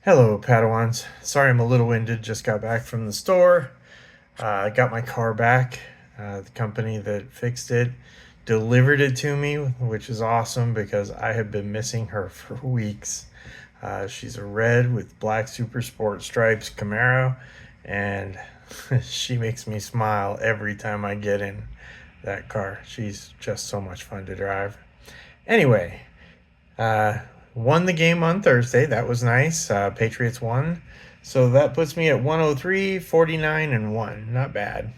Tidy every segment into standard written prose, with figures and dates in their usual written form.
Hello, Padawans. Sorry I'm a little winded. Just got back from the store. Got my car back. The company that fixed it delivered it to me, which is awesome because I have been missing her for weeks. She's a red with black Super Sport stripes Camaro, and she makes me smile every time I get in that car. She's just so much fun to drive. Anyway, uh, won the game on Thursday. That was nice. Patriots won. So that puts me at 103, 49, and 1. Not bad.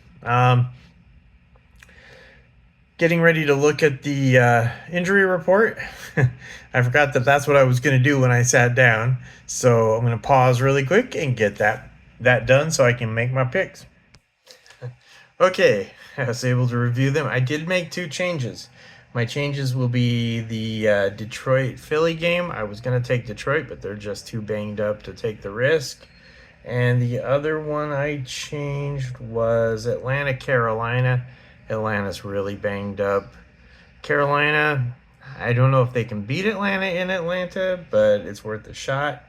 Getting ready to look at the injury report. I forgot that that's what I was going to do when I sat down. So I'm going to pause really quick and get that done so I can make my picks. Okay, I was able to review them. I did make two changes. My changes will be the Detroit Philly game. I was going to take Detroit, but they're just too banged up to take the risk. And the other one I changed was Atlanta Carolina. Atlanta's really banged up. Carolina, I don't know if they can beat Atlanta in Atlanta, but it's worth a shot.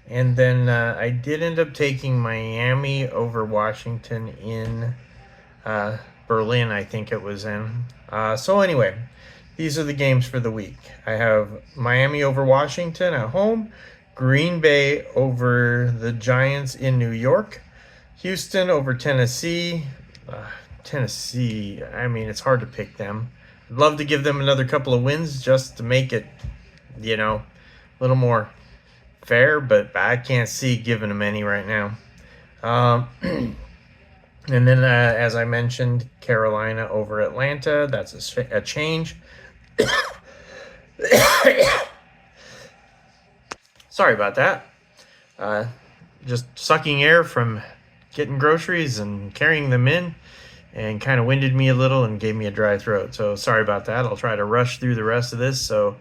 And then I did end up taking Miami over Washington in Berlin, I think it was in. So anyway, these are the games for the week. I have Miami over Washington at home, Green Bay over the Giants in New York, Houston over Tennessee. Tennessee, I mean, it's hard to pick them. I'd love to give them another couple of wins just to make it, a little more fair, but I can't see giving them any right now. And then, as I mentioned, Carolina over Atlanta. That's a change. Sorry about that. Just sucking air from getting groceries and carrying them in, and kind of winded me a little and gave me a dry throat. So sorry about that. I'll try to rush through the rest of this so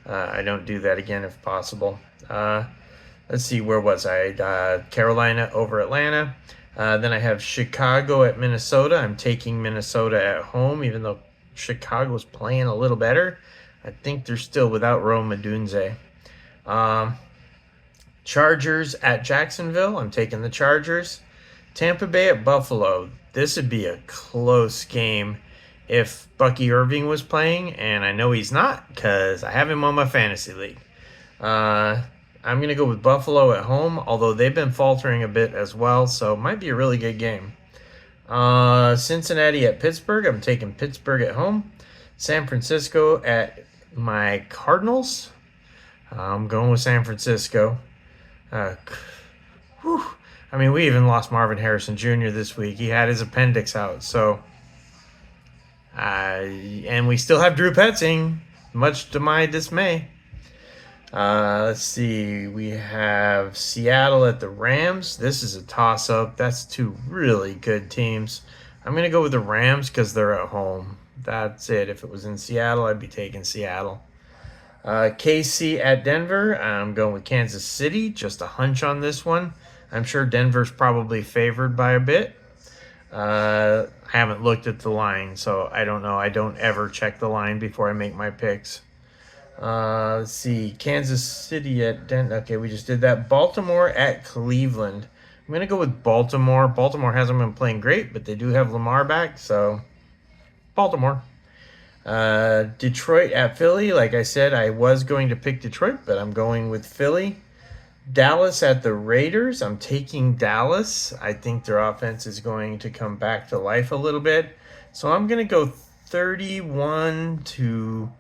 I don't do that again if possible. Let's see, where was I? Carolina over Atlanta. Then I have Chicago at Minnesota. I'm taking Minnesota at home, even though Chicago's playing a little better. I think they're still without Rome Odunze. Chargers at Jacksonville. I'm taking the Chargers. Tampa Bay at Buffalo. This would be a close game if Bucky Irving was playing, and I know he's not because I have him on my fantasy league. I'm going to go with Buffalo at home, although they've been faltering a bit as well, so it might be a really good game. Cincinnati at Pittsburgh. I'm taking Pittsburgh at home. San Francisco at my Cardinals. I'm going with San Francisco. I mean, we even lost Marvin Harrison Jr. this week. He had his appendix out, so... and we still have Drew Petzing, much to my dismay. Let's see. We have Seattle at the Rams. This is a toss-up. That's two really good teams. I'm going to go with the Rams because they're at home. That's it. If it was in Seattle, I'd be taking Seattle. KC at Denver. I'm going with Kansas City. Just a hunch on this one. I'm sure Denver's probably favored by a bit. I haven't looked at the line, so I don't know. I don't ever check the line before I make my picks. Let's see. Kansas City at Denver. Okay, we just did that. Baltimore at Cleveland. I'm going to go with Baltimore. Baltimore hasn't been playing great, but they do have Lamar back, so Baltimore. Detroit at Philly. Like I said, I was going to pick Detroit, but I'm going with Philly. Dallas at the Raiders. I'm taking Dallas. I think their offense is going to come back to life a little bit. So I'm going to go 31 to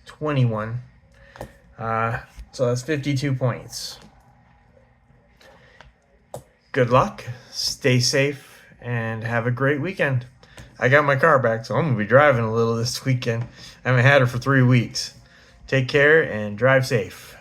21. So that's 52 points. Good luck, stay safe, and have a great weekend. I got my car back, so I'm going to be driving a little this weekend. I haven't had her for 3 weeks. Take care and drive safe.